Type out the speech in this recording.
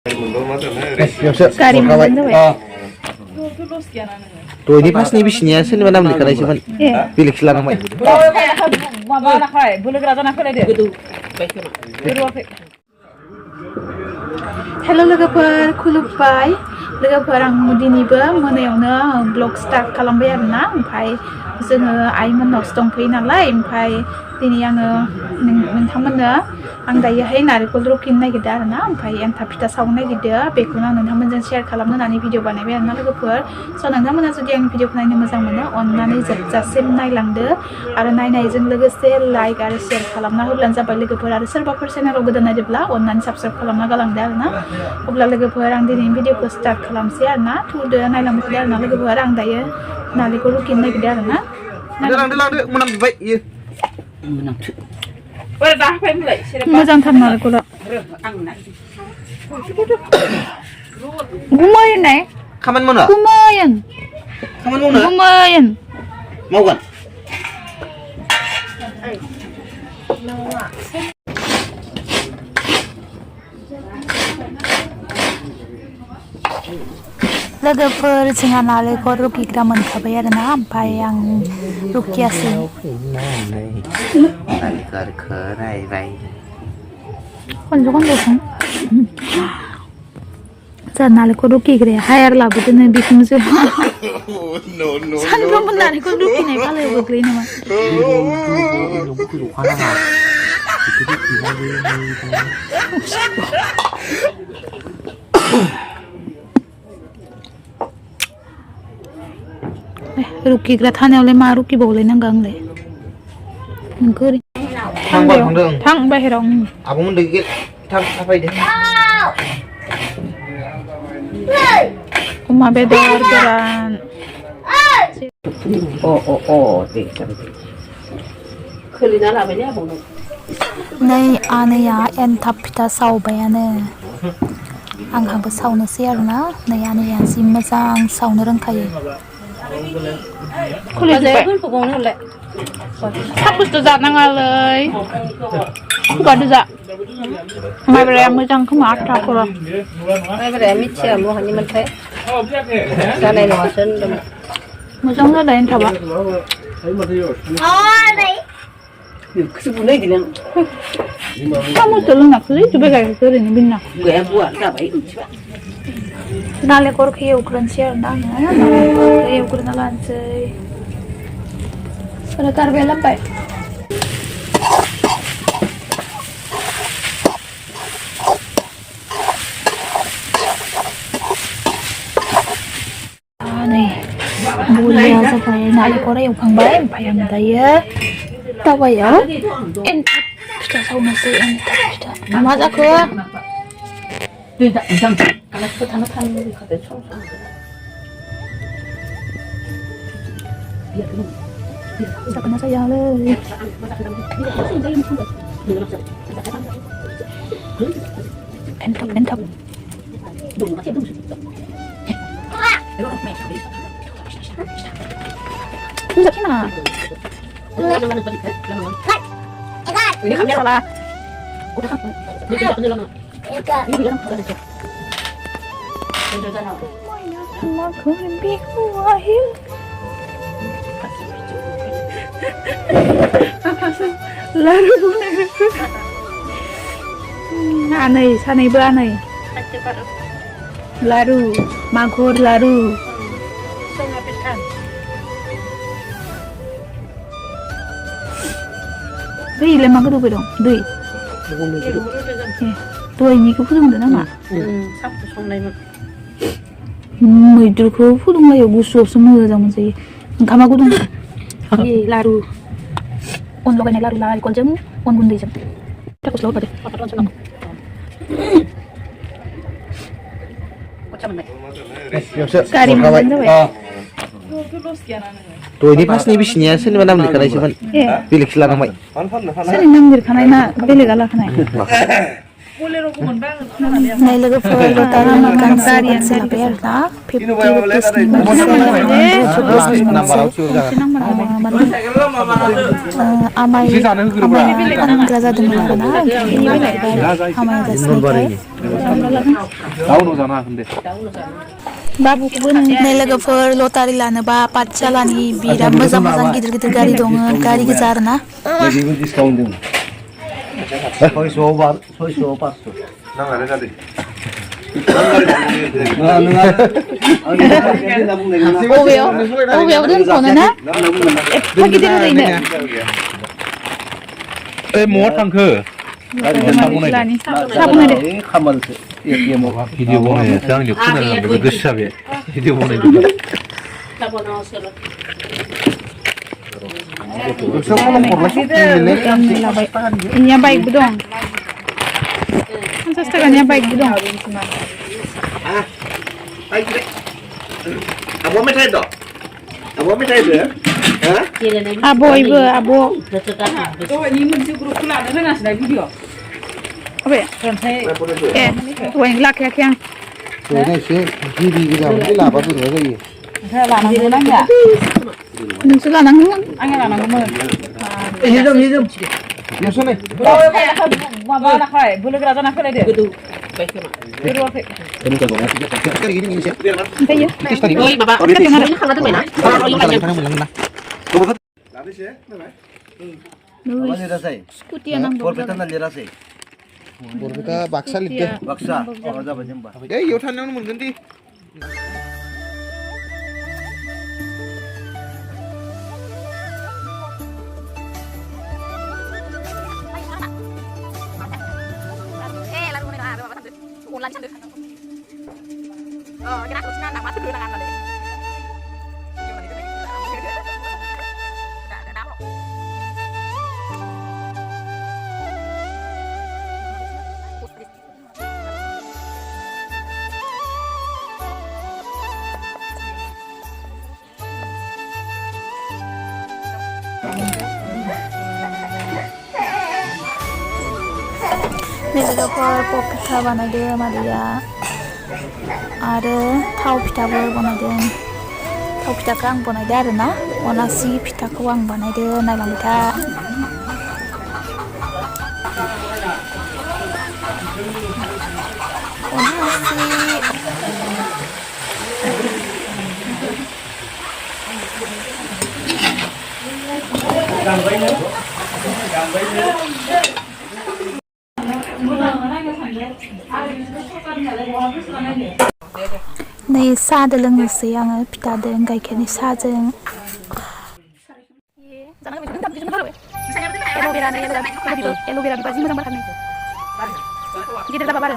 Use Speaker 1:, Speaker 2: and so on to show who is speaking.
Speaker 1: गारि मोनबानो जाबाय
Speaker 2: दयनि फासनि बिसिनिया सोरनिबा नाम लिरखानायसोमोन बेलेगसो लानांबाय
Speaker 3: माबा लाखाय बोलोग्रा जाना फैलायदो
Speaker 1: हेल' लोगोफोर खुलुमबाय लोगोफोर आं दिनैबो मोनायावनो ब्लग स्टार्ट खालामबाय आरोना ओमफ्राय जोङो आइमोननावसो दंफैयो नालाय ओमफ्राय दिनै आङो नोंथांमोननो आं दायोहाय नारेंखल रुकिनो नागिरदों आरोना ओमफ्राय एन्थाब फिथा सावनो नागिरदों बेखौनो आं नोंथांमोनजों शेयार खालामनो होननानै भिडिअ बानायबाय आरोना लोगोफोर स' नोंथांमोना जुदि आंनि भिडिअखौ नायनो मोजां मोनो अननानै जोबजासिम नायलांदो आरो नायनायजों लोगोसे लाइक आरो शेयार खालामना होब्लानो जाबाय लोगोफोर आरो सोरबाफोर चेनेलाव गोदान नायदोंब्ला अननानै साबस्क्राइब खालामना गालांदो आरोना अब्ला लोगोफोर आं दिनैनि भिडिअखौ स्टार्ट खालामसै आरोना थुदो नायलांबाय थादो आरोना लोगोफोर आं दायो नारेंखल रुकिनो नागिरदों आरोना
Speaker 2: लांदो मोनामजोब्बाय इयो
Speaker 1: मोजांथार नारेंखला गुमायनाय
Speaker 2: खामानि मावनो
Speaker 1: गुमायन
Speaker 2: खामानि मावनो
Speaker 1: गुमायन
Speaker 2: मावगोन
Speaker 1: लोगोफोर जोंहा नारेंखल रुकिग्रा मोनखाबाय आरोना ओमफ्राय आं रुकियासै
Speaker 2: नारेंखलखौ नायबाय
Speaker 1: खनज' खनज'सं जोंहा नारेंखल रुकिग्राया हायार लाबोदोनो बिखुनजो सानफ्रोमबो नारेंखल रुकिनाय फालायाव गोग्लैयो नामा रुकिग्रा थानायावलाय मा रुकिबावलायनांगौ आंलाय नोंखौ ओरैनो थां बाहेराव
Speaker 2: आब'मोन थाब थाफायदो
Speaker 1: अमा बेदर गोरान
Speaker 3: खोलिना लाबाय ने आबौनो
Speaker 1: नै आनैया एन्थाब फिथा सावबायानो आंहाबो सावनोसै आरोना नै आनैया जि मोजां सावनो रोंखायो साबुसथ' जानाङालै खुगादो जा माइब्राया मोजां खोमा आथाफोरा
Speaker 3: माइब्राया मिथिया बहानिमोनथाय जानाय नङासो होनदोंमोन
Speaker 1: मोजां जादों एन्थाबा साम'सो लोंनाखौलै जुबाय गायखेरखौ ओरैनो बिना नालेंखरखौ एवग्रोनोसै आरोना आङो नालेंखरखौ एवग्रोना लानोसै आरो गारबाय लाबबाय नै बरिया जाबाय नालेंखरा एवखांबाय ओमफ्राय आं दायो तावायाव एन्थाब फिथा सावनोसै एन्थाब फिथा मा जाखो जागोनना जायालै एन्थाब जाखिना ini kami salah. Lalu aneh, sanai beraneh. Laru, magur laru. Đây là mang cái đồ về đồng, đây. Tôi như cái phút đó mà.
Speaker 3: Sắp xong đây mà.
Speaker 1: Mày được cái phút đó là gu sụp xong rồi rằng gì? Kamu aku dong. Laru. On lo kan laru lah, kon jam, on gundi jam. Tak usah lupa deh. Macam mana? Kari mana tu?
Speaker 2: दयनि फासनि बिसिनिया सोरनिबा नाम लिरखानायसोमोन बेलेगसो लानांबाय
Speaker 1: सोरनि नाम लिरखानाय ना बेलेगा लाखानाय नै लोगोफोर lottery गारिया जाबाय आरोना 50 रुपिसनि आमाय फानग्रा जादोंमोन आरोना आमाया जासिनायखाय
Speaker 2: 다운로 जाना 근데
Speaker 1: बाबुखौबो नोंनि लोगोफोर लटारि लानोबा पाठशालानि बिराद मोजां मोजां गिदिर गिदिर गारि दङ गारि गोजा आरोना
Speaker 2: 이거 디스카운트 서이소 500 나가래 가디
Speaker 1: बबेयाव दोनथ'नो ना एफा गिदिर ओरैनो
Speaker 2: 뭐 탕크
Speaker 1: साबुन दे
Speaker 2: 비디오 보내 쌍이 큰일 나는 그 샵에 비디오 보내
Speaker 1: Ini baik dong. 50 takanya baik dong.
Speaker 2: Aboไม่ใช่ดอกAboไม่ใช่เหรอฮะ
Speaker 1: Abo ibu, abo.
Speaker 3: Oh, ini menuju grup pula ada nggak sih video?
Speaker 1: Apa ya? Yang laki yang.
Speaker 2: Ini sih TV kita ini lah apa tuh lagi
Speaker 3: Saya lanang dulu ya.
Speaker 1: Nungsu lanang.
Speaker 3: Angin lanang kamu.
Speaker 2: hidup yang sana
Speaker 3: Oh, bawa nak kau, boleh kerja nak kau deh. Betul. Betul apa?
Speaker 2: ini kan kok gini sih
Speaker 1: Entah ya.
Speaker 4: Oi, Bapak. Kita tinggal di sana tuh, Mena.
Speaker 2: Tadi sih,
Speaker 1: Nulis.
Speaker 2: apa sih
Speaker 1: Skuti yang nang.
Speaker 2: Porpetan aja sih Porpeta baksa lihat baksa apa jemba yuk tanang mungkin di
Speaker 1: Ini लोगोफोर pop फिथा बानायदों मादैया आरो थाव फिथाबो बानायदों थाव फिथाखौ आं बानायदों आरोना अनासि फिथाखौ आं बानायदों नायलांबाय था नै साहादो लोंनोसै आङो फिथादों गाइखेरनि साहाजों एल'भेरा बिबार जि मोजां बारखादों गिदिर जाबा बारो